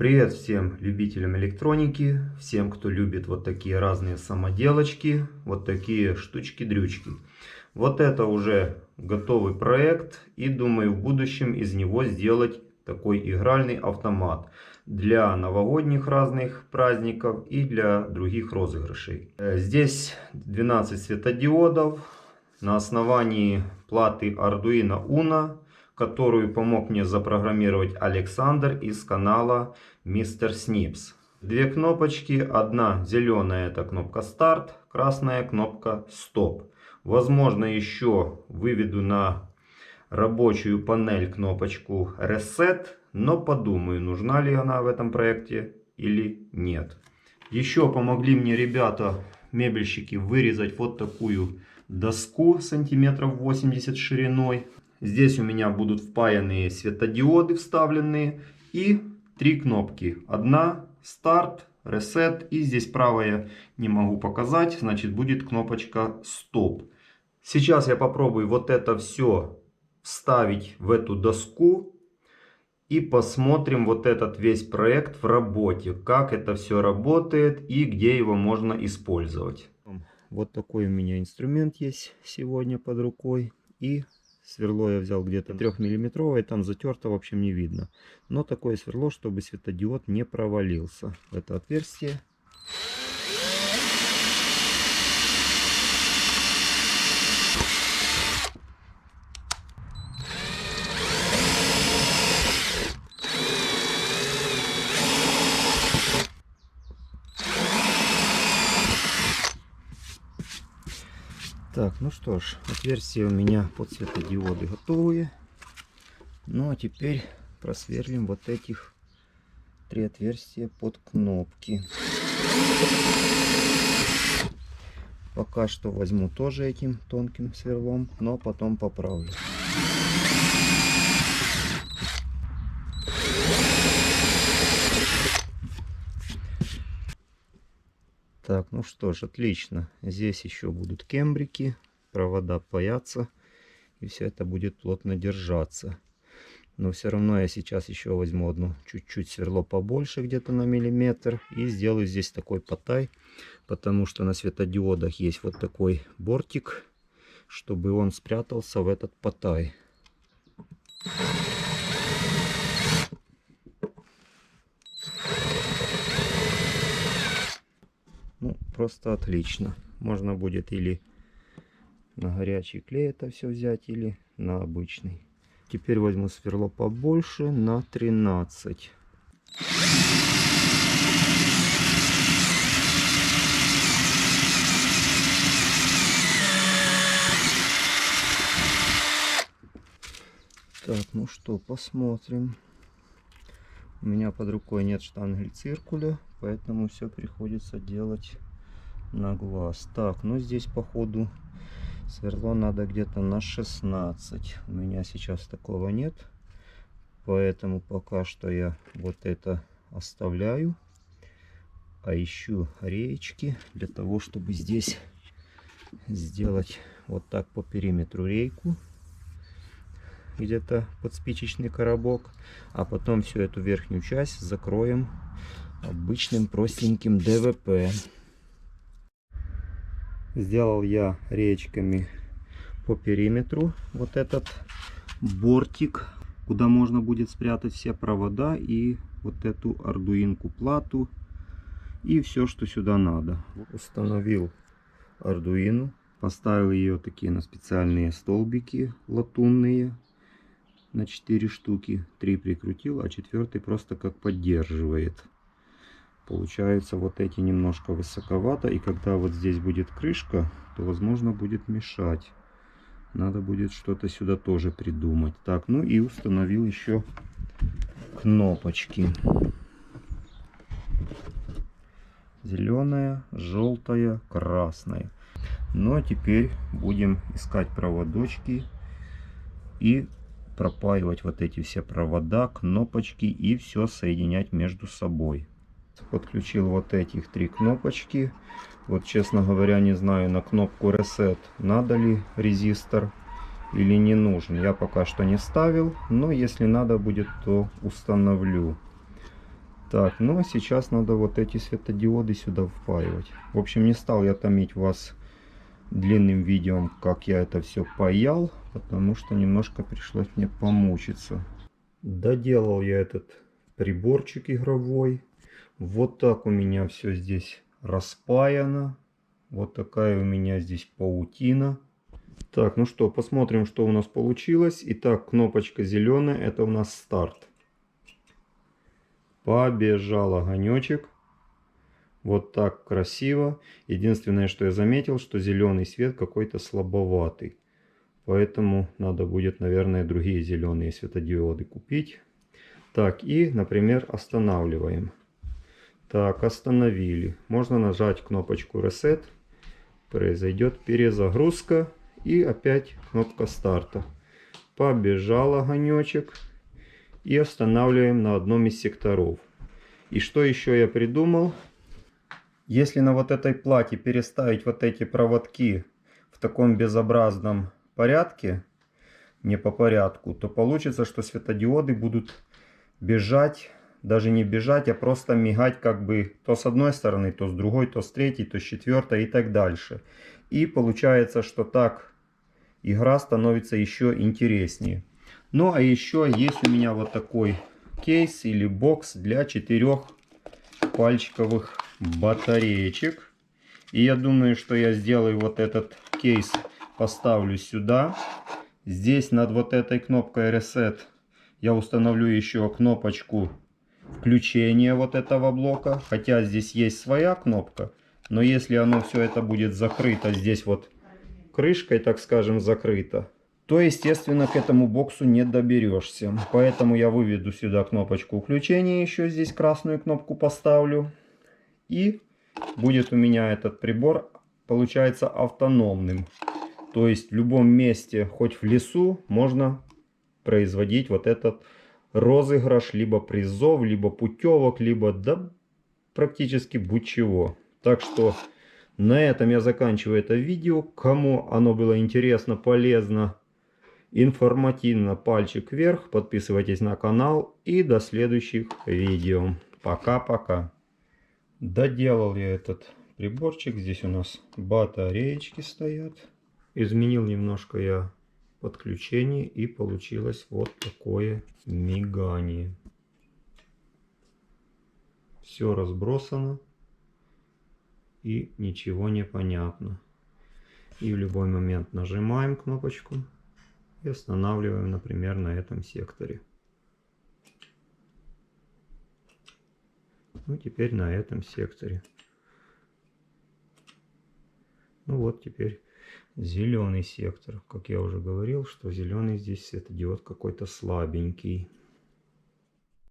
Привет всем любителям электроники, всем, кто любит вот такие разные самоделочки, вот такие штучки-дрючки. Вот это уже готовый проект, и думаю в будущем из него сделать такой игральный автомат для новогодних разных праздников и для других розыгрышей. Здесь 12 светодиодов на основании платы Arduino Uno, которую помог мне запрограммировать Александр из канала Mr. Snips. Две кнопочки, одна зеленая это кнопка старт, красная кнопка стоп. Возможно, еще выведу на рабочую панель кнопочку reset, но подумаю, нужна ли она в этом проекте или нет. Еще помогли мне ребята, мебельщики, вырезать вот такую доску сантиметров 80 шириной. Здесь у меня будут впаянные светодиоды вставленные и три кнопки. Одна старт, reset, и здесь правая не могу показать, значит будет кнопочка стоп. Сейчас я попробую вот это все вставить в эту доску и посмотрим вот этот весь проект в работе, как это все работает и где его можно использовать. Вот такой у меня инструмент есть сегодня под рукой, и сверло я взял где-то 3-миллиметровое, там затерто, в общем, не видно. Но такое сверло, чтобы светодиод не провалился в это отверстие. Так, ну что ж, отверстия у меня под светодиоды готовые. Ну а теперь просверлим вот этих три отверстия под кнопки. Пока что возьму тоже этим тонким сверлом, но потом поправлю. Так, ну что ж, отлично. Здесь еще будут кембрики, провода паятся, и все это будет плотно держаться. Но все равно я сейчас еще возьму одну чуть-чуть сверло побольше, где-то на миллиметр, и сделаю здесь такой потай, потому что на светодиодах есть вот такой бортик, чтобы он спрятался в этот потай. Ну, просто отлично. Можно будет или на горячий клей это все взять, или на обычный. Теперь возьму сверло побольше, на 13. Так, ну что, посмотрим. У меня под рукой нет штангель циркуля, поэтому все приходится делать на глаз. Так, ну здесь походу сверло надо где-то на 16. У меня сейчас такого нет, поэтому пока что я вот это оставляю. А ищу реечки для того, чтобы здесь сделать вот так по периметру рейку, где-то под спичечный коробок, а потом всю эту верхнюю часть закроем обычным простеньким ДВП. Сделал я реечками по периметру вот этот бортик, куда можно будет спрятать все провода и вот эту ардуинку плату и все, что сюда надо. Установил Arduino, поставил ее такие на специальные столбики латунные на 4 штуки. 3 прикрутил, а 4 просто как поддерживает. Получается, вот эти немножко высоковато, и когда вот здесь будет крышка, то возможно будет мешать. Надо будет что-то сюда тоже придумать. Так, ну и установил еще кнопочки. Зеленая, желтая, красная. Ну а теперь будем искать проводочки и пропаивать вот эти все провода, кнопочки и все соединять между собой. Подключил вот этих 3 кнопочки. Вот, честно говоря, не знаю, на кнопку Reset надо ли резистор или не нужен. Я пока что не ставил, но если надо будет, то установлю. Так, ну а сейчас надо вот эти светодиоды сюда впаивать. В общем, не стал я томить вас длинным видео, как я это все паял, потому что немножко пришлось мне помучиться. Доделал я этот приборчик игровой. Вот так у меня все здесь распаяно. Вот такая у меня здесь паутина. Так, ну что, посмотрим, что у нас получилось. Итак, кнопочка зеленая, это у нас старт. Побежал огонечек. Вот так красиво. Единственное, что я заметил, что зеленый свет какой-то слабоватый. Поэтому надо будет, наверное, другие зеленые светодиоды купить. Так, и, например, останавливаем. Так, остановили. Можно нажать кнопочку Reset. Произойдет перезагрузка. И опять кнопка старта. Побежал огонечек. И останавливаем на одном из секторов. И что еще я придумал? Если на вот этой плате переставить вот эти проводки в таком безобразном порядке, не по порядку, то получится, что светодиоды будут бежать, даже не бежать, а просто мигать как бы то с одной стороны, то с другой, то с третьей, то с четвертой и так дальше. И получается, что так игра становится еще интереснее. Ну а еще есть у меня вот такой кейс или бокс для 4 пальчиковых батареечек. И я думаю, что я сделаю вот этот кейс, поставлю сюда. Здесь над вот этой кнопкой Reset я установлю еще кнопочку включения вот этого блока. Хотя здесь есть своя кнопка. Но если оно все это будет закрыто, здесь вот крышкой, так скажем, закрыто, то, естественно, к этому боксу не доберешься. Поэтому я выведу сюда кнопочку включения, еще здесь красную кнопку поставлю. И будет у меня этот прибор, получается, автономным. То есть в любом месте, хоть в лесу, можно производить вот этот розыгрыш либо призов, либо путевок, либо да практически будь чего. Так что на этом я заканчиваю это видео. Кому оно было интересно, полезно, информативно, пальчик вверх. Подписывайтесь на канал и до следующих видео. Пока-пока. Доделал я этот приборчик. Здесь у нас батареечки стоят. Изменил немножко я подключение и получилось вот такое мигание. Все разбросано и ничего не понятно. И в любой момент нажимаем кнопочку и останавливаем, например, на этом секторе. Ну, теперь на этом секторе. Ну вот теперь зеленый сектор. Как я уже говорил, что зеленый здесь светодиод какой-то слабенький.